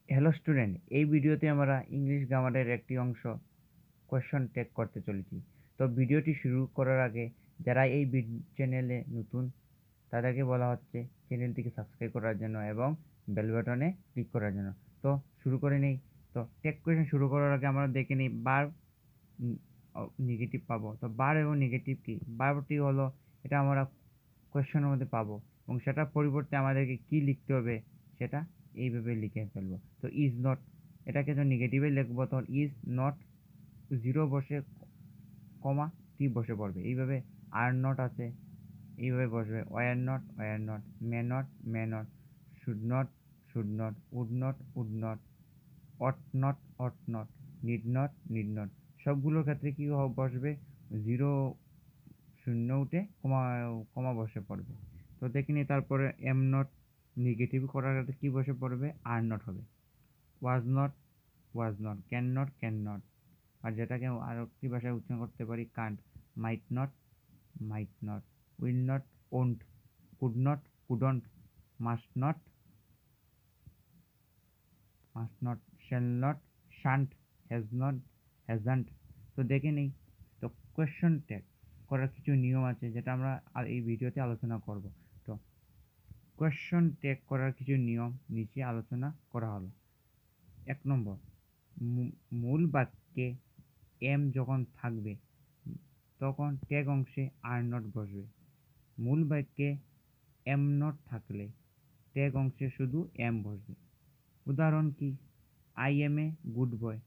Hello student, এই ভিডিওতে আমরা ইংলিশ গ্রামারের একটি অংশ কোয়েশ্চন টেক করতে চলেছি। তো ভিডিওটি শুরু করার আগে যারা এই চ্যানেলে নতুন তাদেরকে বলা হচ্ছে চ্যানেলটিকে সাবস্ক্রাইব করার জন্য এবং বেল বাটনে ক্লিক করার জন্য। তো শুরু করে নেই। তো টেক কোয়েশ্চন শুরু করার আগে আমরা দেখে নিই বার নেগেটিভ পাবো। তো বার এবং নেগেটিভ কি? বারটি হলো এটা আমরা কোয়েশ্চনের মধ্যে পাবো এবং সেটার পরিবর্তে আমাদেরকে কি লিখতে হবে সেটা এইভাবে লিখে ফেলবো। তো ইজ নট, এটাকে যখন নেগেটিভে লিখবো তখন ইজ নট জিরো বসে কমা টি বসে পড়বে। এইভাবে আর নট আছে, এইভাবে বসবে were not, may not, should not, would not, ought not, need not, সবগুলোর ক্ষেত্রে কি বসবে? জিরো, শূন্য উঠে কমা কমা বসে পড়বে। তো দেখে নিই তারপরে এম নট নেগেটিভ করার ক্ষেত্রে কি বসে পড়বে? আর নট হবে। ওয়াজ নট, ক্যান নট, আর যেটাকে আর একটি ভাষায় উচ্চারণ করতে পারি can't, might not, will not, won't, couldn't, must not, shall not, shan't, hasn't. তো দেখে নিই। তো কোয়েশ্চন ট্যাগ করার কিছু নিয়ম আছে যেটা আমরা আর এই ভিডিওতে আলোচনা করব। তো কোয়েশ্চন ট্যাগ করার কিছু নিয়ম নিচে আলোচনা করা হলো। ১ নম্বর, মূল বাক্যে এম যখন থাকবে তখন ট্যাগ অংশে আর নট বসবে। মূল বাক্যে এম নট থাকলে ট্যাগ অংশে শুধু এম বসবে। উদাহরণ কি? I am a good boy.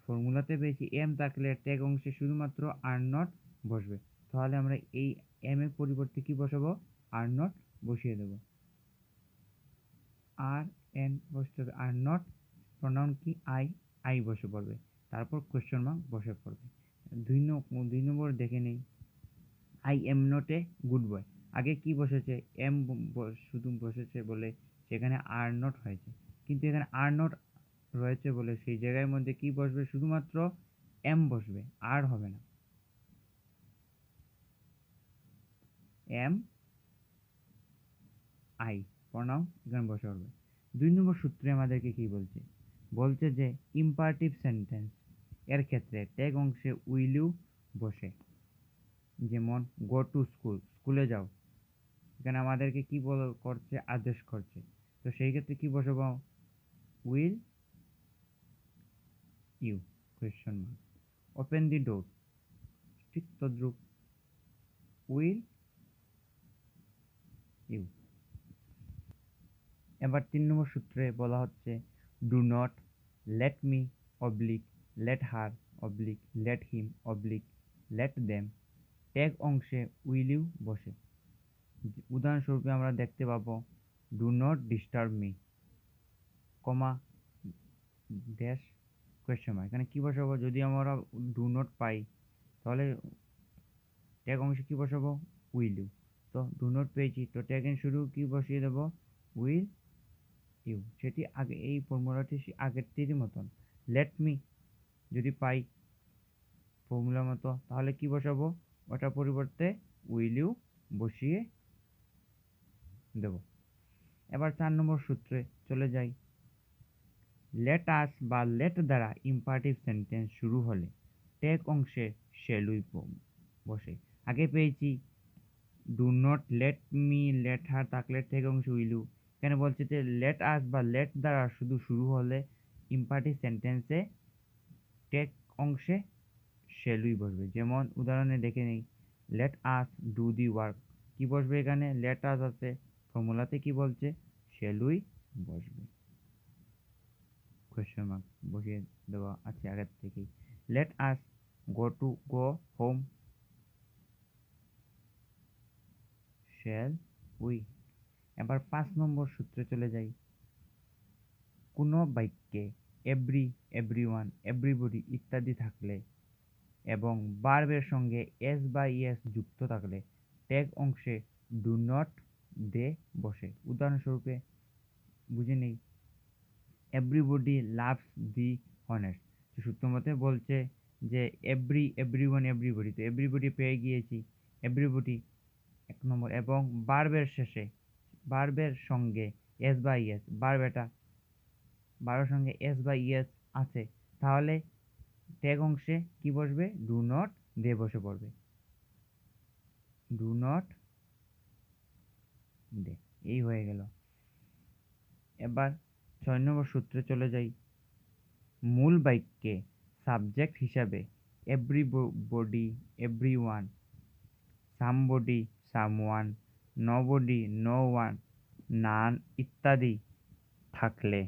ফর্মুলাতে পেয়েছি এম থাকলে ট্যাগ অংশে শুধুমাত্র আর নট বসবে। তাহলে আমরা এই এম এর পরিবর্তে কি বসাবো? আর নট বসিয়ে দেব। আর এন বসতে হবে, আর নট প্রনাউন কি? আই বসে পড়বে, তারপর কোয়েশ্চন মার্ক বসে পড়বে। ২ নম্বর দেখে নেই। I am not a good বয়, আগে কি বসেছে? এম শুধু বসেছে বলে সেখানে আর নট হয়েছে, কিন্তু এখানে আর নট রয়েছে বলে সেই জায়গার মধ্যে কি বসবে? শুধুমাত্র এম বসবে, আর হবে না। এম আই প্রনাউন এখানে বসে পড়বে। ২ নম্বর সূত্রে আমাদেরকে কি বলছে? বলছে যে ইম্পারেটিভ সেন্টেন্স এর ক্ষেত্রে ট্যাগ অংশে উইল ইউ বসে। যেমন গো টু স্কুল, স্কুলে যাও। এখানে আমাদেরকে কি করছে? আদেশ করছে। তো সেই ক্ষেত্রে কি বসাবো? Will you question mark. Open the door, ঠিক তদ্রুপ, উইল ইউ। এবার ৩ নম্বর সূত্রে বলা হচ্ছে do not, let me oblique, let her oblique, let him oblique, let them tag অংশে উইল ইউ বসে। উদাহরণস্বরূপে আমরা দেখতে পাবো do not disturb me, comma dash question mark. এখানে কি বসাবো? যদি আমরা ডু নট পাই তাহলে ট্যাগ অংশে কি বসাবো? Will you. তো ডু নট পেয়েছি, তো ট্যাগের শুরু কি বসিয়ে দেবো? Will you. সেটি আগে এই ফর্মুলাটি আগেরটিরই মতন। লেট মি যদি পাই ফর্মুলার মতো তাহলে কি বসাবো? ওটার পরিবর্তে উইল ইউ বসিয়ে দেব। এবার ৪ নম্বর সূত্রে চলে যাই। লেট আস বা লেট দ্বারা ইম্পারেটিভ সেন্টেন্স শুরু হলে ট্যাগ অংশে শ্যাল উই বসে। আগে পেয়েছি do not, let me, let her থাকলে ট্যাগ অংশে উইল ইউ। এখানে বলছে যে লেট আস বা লেট দ্বারা শুরু হলে ইম্পারেটিভ সেন্টেন্সে ট্যাগ অংশে শ্যাল উই বসবে। যেমন উদাহরণে দেখে নেই, let us do the work, কি বসবে এখানে? লেট আস আছে, ফর্মুলাতে কি বলছে? শ্যাল উই বসবে। কোয়েশ্চন মার্ক বসিয়ে দেওয়া আছে আগের থেকেই। Late us go home, shall we. এবার ৫ নম্বর সূত্রে চলে যাই। কোনো বাক্যে এভরি, এভরিওয়ান, এভরিবডি ইত্যাদি থাকলে এবং ভার্বের সঙ্গে এস বা ইএস যুক্ত থাকলে ট্যাগ অংশে ডু নট দে বসে। উদাহরণস্বরূপে বুঝে নেই, এভরিবডি লাভস দি হনেস্ট। সূত্র মতে বলছে যে এভরিওয়ান, এভরিবডি, তো এভরিবডি পেয়ে গিয়েছি, এভরিবডি ১ নম্বর। এবং ভার্বের শেষে ভার্বের সঙ্গে এস বা ইএস, ভার্ব এটা বারোর সঙ্গে এস বা ইএস আছে, তাহলে ট্যাগ অংশে কি বসবে? ডু নট দিয়ে বসে পড়বে, ডু নট দে। এই হয়ে গেল। এবার 6 নম্বর সূত্রে চলে যাই। মূল বাক্যে সাবজেক্ট হিসাবে everybody, everyone, somebody, someone, nobody, no one, none ইত্যাদি থাকলে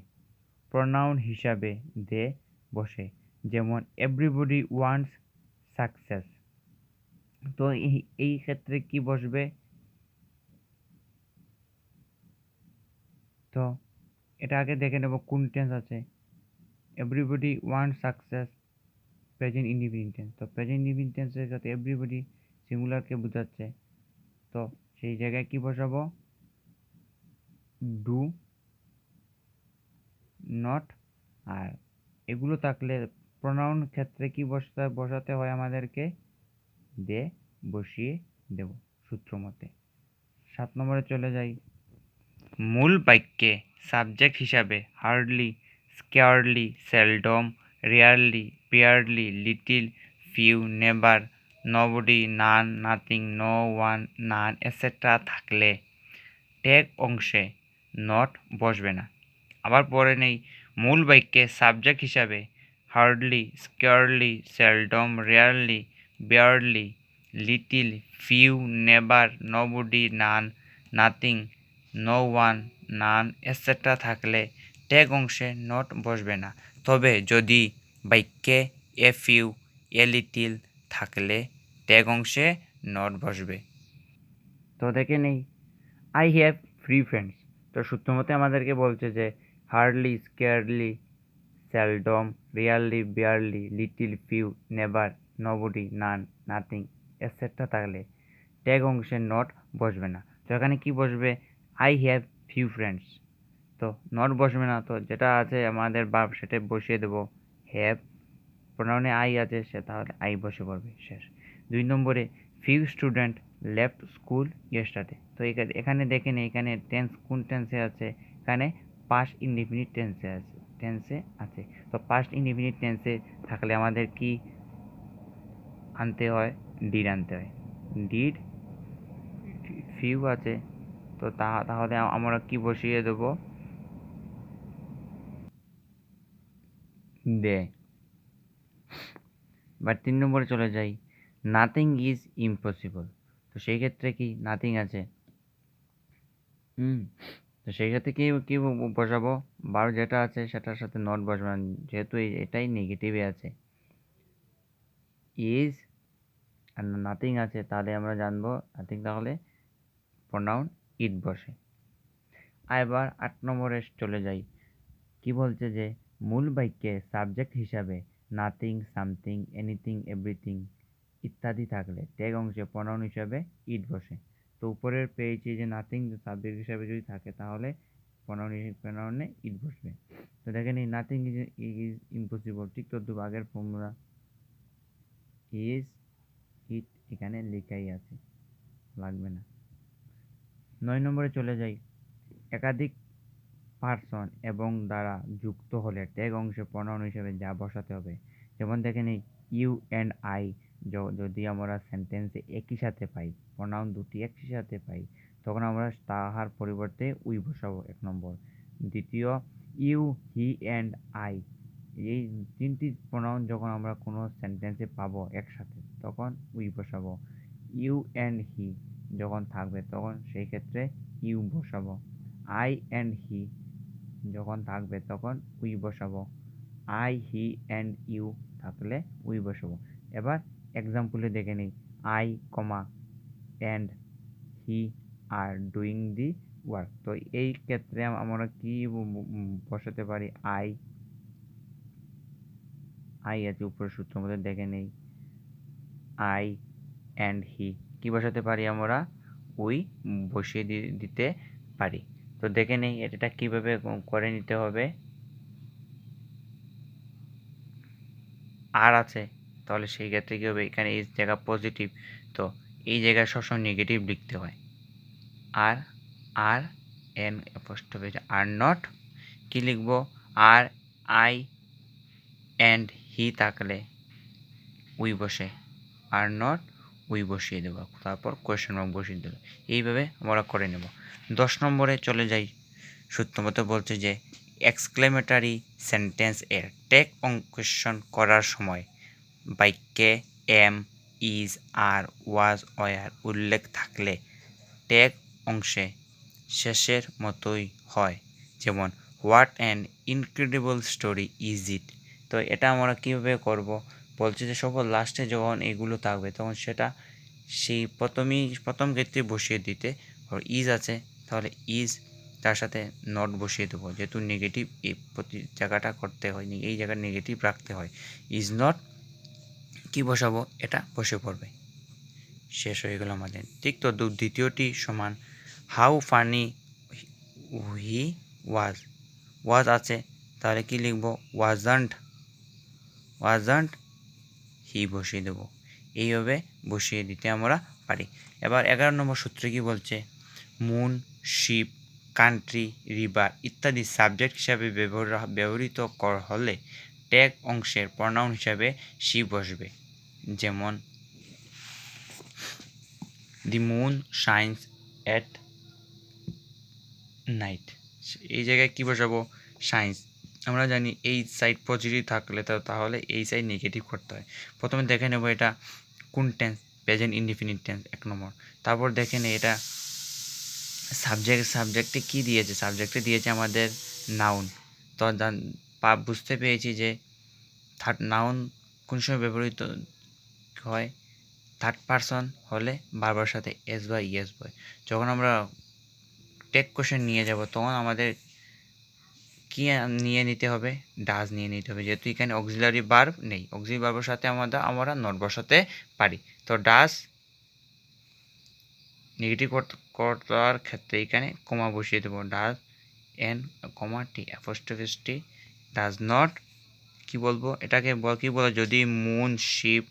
প্রোনাউন হিসাবে দে বসে, যেমন এভরিবডি ওয়ান্টস সাকসেস। তো এই ক্ষেত্রে কি বসবে? তো এটা আগে দেখে নেব কোন টেন্স আছে। Everybody wants success, present indefinite tense. তো প্রেজেন্ট ইনডিফিনিট টেন্সের সাথে এভরিবডি সিঙ্গুলারকে বোঝাচ্ছে, তো সেই জায়গায় কি বসাবো? Do not. আর এগুলো থাকলে প্রোনাউন ক্ষেত্রে কি বসাতে হয় আমাদেরকে? দে বসিয়ে দেব সূত্র মতে। 7 নম্বরে চলে যাই। মূল বাক্যে সাবজেক্ট হিসাবে hardly, scarcely, seldom, rarely, barely, little, few, never, nobody, none, nothing, no one, none et cetera থাকলে ট্যাগ অংশে নট বসবে না। আবার পরে নেই। মূল বাক্যে সাবজেক্ট হিসাবে hardly, scarcely, seldom, rarely, barely, little, few, never, nobody, none, nothing, no one, none et cetera থাকলে ট্যাগ অংশে নট বসবে না। তবে যদি বাক্যে এ ফিউ, এ লিটিল থাকলে ট্যাগ অংশে নট বসবে। তো দেখে নেই। I have free friends. তো সূত্র মতে আমাদেরকে বলছে যে hardly, scarcely, seldom, rarely, barely, little, few, never, nobody, none, nothing et cetera থাকলে ট্যাগ অংশে নট বসবে না। তো এখানে কি বসবে? I have few friends. তো নট বসবে না, তো যেটা আছে আমাদের ভার্ব সেটা বসিয়ে দেবো হ্যাভ। প্রোনাউনে আই আছে, সে তাহলে আই বসে পড়বে, শেষ। 2 নম্বরে few student left school yesterday. তো এখানে দেখে নিই, এখানে টেন্স কোন টেন্সে আছে? এখানে পাস্ট ইনডিফিনিট টেন্সে আছে। তো পাস্ট ইনডিফিনিট টেন্সে থাকলে আমাদের কি আনতে হয়? ডিড আনতে হয়। ডিড, ফিউ আছে, তো তাহলে আমরা কি বসিয়ে দেবো? দে। বা 3 নম্বরে চলে যাই। Nothing is impossible. তো সেই ক্ষেত্রে কি নাথিং আছে, তো সেই ক্ষেত্রে কি কি বসাবো? বার যেটা আছে সেটার সাথে নট বসবে না, যেহেতু এটাই নেগেটিভে আছে। ইজ আর নাথিং আছে, তাহলে আমরা জানবো নাথিং, তাহলে প্রোনাউন ইট বসে। এবার 8 নম্বরে চলে যাই। কি বলছে যে মূল বাক্যে সাবজেক্ট হিসাবে নাথিং, সামথিং, এনিথিং, এভরিথিং ইত্যাদি থাকলে ট্যাগ অংশে প্রোনাউন হিসাবে ইট বসে। তো উপরের পেয়েছি যে নাথিং সাবজেক্ট হিসাবে যদি থাকে তাহলে প্রোনাউনে ইট বসবে। তো দেখেন এই নাথিং ইজ ইম্পসিবল, ঠিক তো আগের ফর্মুলা ইজ ইট এখানে লেখাই আছে, লাগবে না। 9 নম্বরে চলে যাই। একাধিক পার্সন এবং দ্বারা যুক্ত হলে ট্যাগ অংশে প্রোনাউন হিসেবে যা বসাতে হবে। যেমন দেখেন এই ইউ অ্যান্ড আই যদি আমরা সেন্টেন্সে একই সাথে পাই, প্রোনাউন দুটি একই সাথে পাই, তখন আমরা তাহার পরিবর্তে উই বসাবো 1 নম্বর। দ্বিতীয়, ইউ, হি অ্যান্ড আই, এই তিনটি প্রোনাউন যখন আমরা কোনো সেন্টেন্সে পাবো একসাথে তখন উই বসাবো। ইউ অ্যান্ড হি যখন থাকবে তখন সেই ক্ষেত্রে ইউ বসাবো। আই অ্যান্ড হি যখন থাকবে তখন উই বসাবো। আই, হি অ্যান্ড ইউ থাকলে উই বসাবো। এবার এক্সাম্পলে দেখে নিই। I comma and he are doing the work. তো এই ক্ষেত্রে আমরা কি বসাতে পারি? আই আছে উপরের সূত্র মধ্যে, দেখে নেই। আই অ্যান্ড হি কি বসাতে পারি আমরা? উই বসিয়ে দিতে পারি। তো দেখে নেই এটা কিভাবে করে নিতে হবে। আর আছে, তাহলে সেই ক্ষেত্রে কী হবে? এখানে এই জায়গা পজিটিভ, তো এই জায়গায় সবসময় নেগেটিভ লিখতে হয়। আর আর এন অ্যাপোস্ট্রফি আর নট কি লিখবো? আর আই অ্যান্ড হি থাকলে উই বসে, আর নট উই বসিয়ে দেবো, তারপর কোয়েশ্চেন মার্ক বসিয়ে দেবো। এইভাবে আমরা করে নেব। 10 নম্বরে চলে যাই। সূত্রমতো বলছে যে এক্সক্লেমেটারি সেন্টেন্স এর টেক অঙ্কন করার সময় বাক্যে am, is, are, was, were উল্লেখ থাকলে টেক অংশে শেষের মতোই হয়, যেমন what an incredible story is it. তো এটা আমরা কীভাবে করব, বলছে যে সবার লাস্টে যখন এগুলো থাকবে তখন সেটা সেই প্রথম ক্ষেত্রে বসিয়ে দিতে, ইজ আছে তাহলে ইজ তার সাথে নট বসিয়ে দেবো, যেহেতু নেগেটিভ এই প্রতি জায়গাটা করতে হয়, এই জায়গায় নেগেটিভ রাখতে হয়। ইজ নট কি বসাবো, এটা বসে পড়বে। শেষ হয়ে গেল আমাদের। ঠিক তো দ্বিতীয়টি সমান হাউ ফানি হি ওয়াজ, ওয়াজ আছে তাহলে কি লিখবো, ওয়াজান্ট হি বসিয়ে দেবো। এইভাবে বসিয়ে দিতে আমরা পারি। এবার 11 নম্বর সূত্রে কি বলছে, মুন, শিপ, কান্ট্রি, রিভার ইত্যাদি সাবজেক্ট হিসাবে ব্যবহৃত হলে ট্যাগ অংশের প্রনাউন হিসাবে শি বসবে, যেমন the moon shines at night. এই জায়গায় কী বসাবো, সায়েন্স। আমরা জানি এই সাইড পজিটিভ থাকলে তাহলে এই সাইড নেগেটিভ করতে হয়। প্রথমে দেখে নেব এটা কোন টেন্স, প্রেজেন্ট ইনডিফিনিট টেন্স 1 নম্বর। তারপর দেখে নেই এটা সাবজেক্টে কি দিয়েছে, সাবজেক্টে দিয়েছে আমাদের নাউন। তো বুঝতে পেরেছি যে নাউন কোন সময় ব্যবহৃত হয়, থার্ড পারসন হলে বারবার সাথে এস বা ইয়েস বয়। যখন আমরা টেক কোশ্চেন নিয়ে যাব তখন আমাদের কি নিয়ে নিতে হবে, ডাজ নিয়ে নিতে হবে, যেহেতু এখানে অক্সিলারি ভার্ব নেই। অক্সিলারি ভার্বের সাথে আমরা নট বসাতে পারি। তো ডাজ নেগেটিভ করার ক্ষেত্রে এখানে কমা বসিয়ে দেবো, does N comma T apostrophe T, does not কি বলবো, এটাকে কি বলে, যদি মুন, শিপ,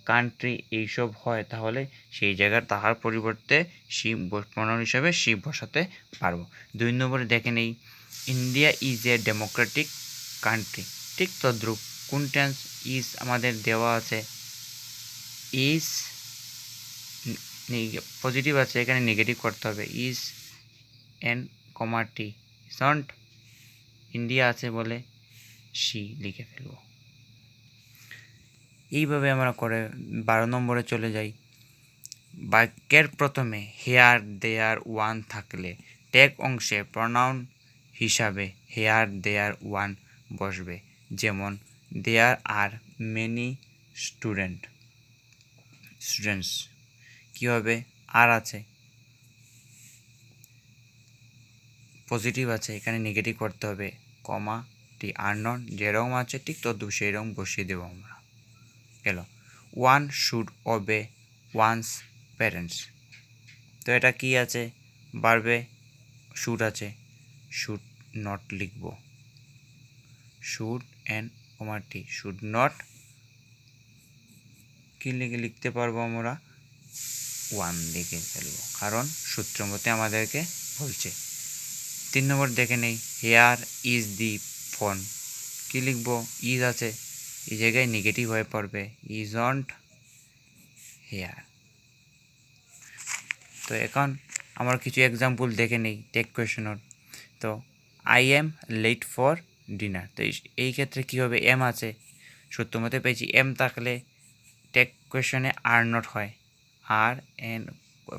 কান্ট্রি এইসব হয় তাহলে সেই জায়গার তাহার পরিবর্তে শিপ প্রনাউন হিসাবে শিপ বসাতে পারবো। 2 নম্বরে দেখে নেই India is a democratic country. ঠিক তদ্রুপ কোন টেন্স, ইজ আমাদের দেওয়া আছে, ইজ পজিটিভ আছে এখানে নেগেটিভ করতে হবে, ইজ এন কমা টি, সন্ট ইন্ডিয়া আছে বলে সি লিখে ফেলবো। এইভাবে আমরা করে 12 নম্বরে চলে যাই। বাক্যের প্রথমে হেয়ার, দেয়ার, ওয়ান থাকলে ট্যাগ অংশে প্রনাউন হিসাবে হেয়ার, দেয়ার, ওয়ান বসবে, যেমন দেয়ার আর মেনি স্টুডেন্টস কী হবে, আর আছে পজিটিভ আছে এখানে নেগেটিভ করতে হবে, কমা টি, আর নট যেরকম আছে ঠিক তদ্রুপ সেই রকম বসিয়ে দেবো আমরা। গেল one should obey one's parents. তো এটা কি আছে, বাড়বে শুড আছে, শুড নট লিখব, should and comma T, should not কি লিখতে পারবো আমরা, ওয়ান লিখে ফেলবো, কারণ সূত্র মতে আমাদেরকে বলছে। 3 নম্বর দেখে নেই হেয়ার ইজ দি ফোন, কি লিখবো, ইজ আছে এই জায়গায় নেগেটিভ হয়ে পড়বে, ইজ অন্ট হেয়ার। তো এখন আমরা কিছু এক্সাম্পল দেখে নেই টেক কোয়েশনের। তো I am late for dinner. তো এই ক্ষেত্রে কী হবে, এম আছে, সত্য মতে পেয়েছি, এম থাকলে টেক কোয়েশনে আর নট হয়, আর এন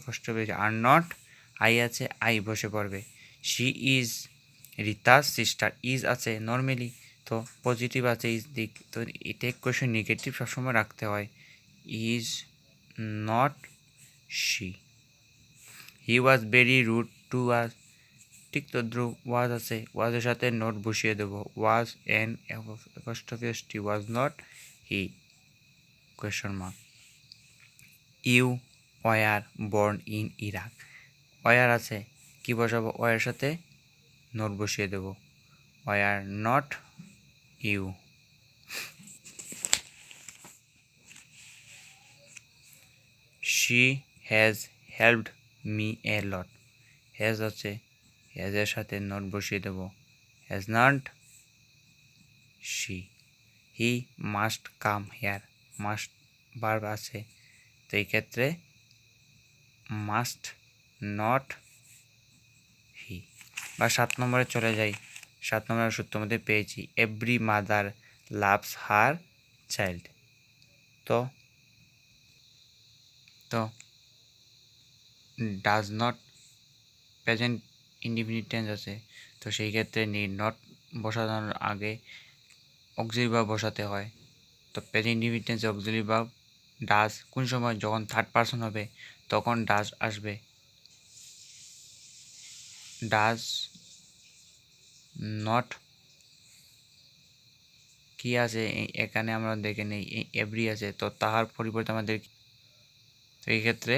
কষ্ট পেয়েছি, আর নট, আই আছে আই বসে পড়বে। She is Rita's sister, is আছে নর্মালি, তো পজিটিভ আছে ইজ দিক, তো টেক কোয়েশন নেগেটিভ সবসময় রাখতে হয়, is not she. He was very rude to us, ঠিক তদ্রুপ ওয়াজ আছে, ওয়াজের সাথে নট বসিয়ে দেবো, was N T, was not he question mark. You were born in Iraq, were আছে কি বসাবো, ওয়ার সাথে নট বসিয়ে দেবো, war not you. She has helped me a lot, has আছে হ্যাজের সাথে নট বসিয়ে দেবো, has not she. He must come here. Must verb আছে, তো এই ক্ষেত্রে মাস্ট নট হি। বা 7 নম্বরে চলে যাই। 7 নম্বরের সূত্র মধ্যে পেয়েছি every mother loves her child. তো does not present indefinite tense আছে, তো সেই ক্ষেত্রে নিড নট বসানোর আগে অক্সিলারি ভার্ব বসাতে হয়। তো প্রেজেন্ট ইনডিফিনিট টেন্সে অক্সিলারি ভার্ব ডাজ কোন সময়, যখন থার্ড পারসন হবে তখন ডাজ আসবে। ডাজ নট কি আছে এখানে আমরা দেখে নেই, এভরি আছে, তো তাহার পরিবর্তে আমাদের, তো এই ক্ষেত্রে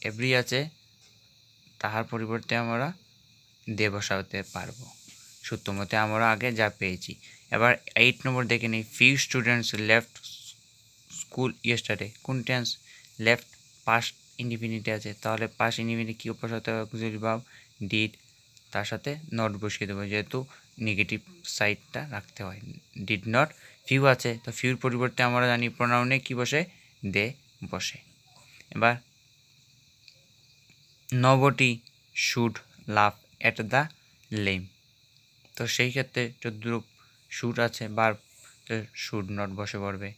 এভরি আছে, তাহার পরিবর্তে আমরা দে বসাতে পারবো। সূত্র মতে আমরা আগে যা পেয়েছি। এবার 8 নম্বর দেখে নিই few students left school yesterday. কোন টেন্স? লেফট পাস্ট ইনডিফিনিটে আছে, তাহলে পাস্ট ইনডিফিনিট কী বসাতে হবে? অক্সিলারি ভার্ব ডিড, তার সাথে নট বসিয়ে দেবো, যেহেতু নেগেটিভ সাইডটা রাখতে হয়। Did not. ফিউ আছে, তো ফিউর পরিবর্তে আমরা জানি প্রোনাউনে কি বসে? দে বসে। এবার nobody should laugh at the lame, তো সেই ক্ষেত্রে যদ্রূপ শুড আছে ভার্ব, তো শুড নট বসে পড়বে।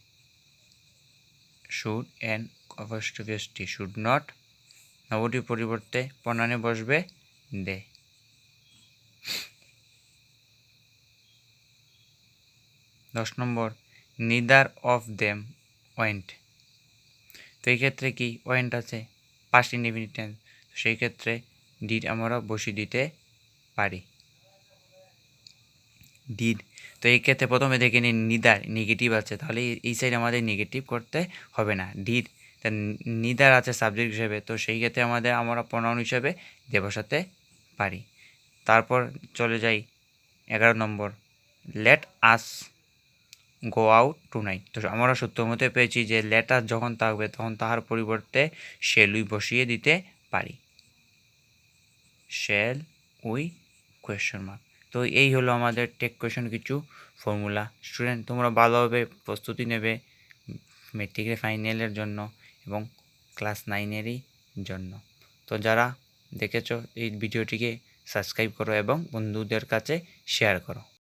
Should and apostrophe should not, নবটির পরিবর্তে প্রনাউনে বসবে দে। 10 নম্বর নিদার অফ দেম ওয়েন্ট, তো এই ক্ষেত্রে কি ওয়েন্ট আছে পাস্ট ইনডিফিনিট টেন্স, সেই ক্ষেত্রে ডিড আমরা বসিয়ে দিতে পারি। ডিড, তো এই ক্ষেত্রে প্রথমে দেখে নিন নিদার নেগেটিভ আছে, তাহলে এই সাইড আমাদের নেগেটিভ করতে হবে না। ডিড, তা নিদার আছে সাবজেক্ট হিসেবে, তো সেই ক্ষেত্রে আমরা প্রনাউন হিসেবে দে বসাতে পারি। তারপর চলে যাই 11 নম্বর let us go out tonight, তো আমরা সূত্র মতে পেয়েছি যে লেট আস যখন থাকবে তখন তাহার পরিবর্তে শেল উই বসিয়ে দিতে পারি। Shell we question mark. তো এই হলো আমাদের টেক কোয়েশন কিছু ফর্মুলা। স্টুডেন্ট তোমরা ভালোভাবে প্রস্তুতি নেবে ম্যাট্রিকের ফাইনালের জন্য এবং ক্লাস 9-এরই জন্য। তো যারা দেখেছো এই ভিডিওটিকে সাবস্ক্রাইব করো এবং বন্ধুদের কাছে শেয়ার করো।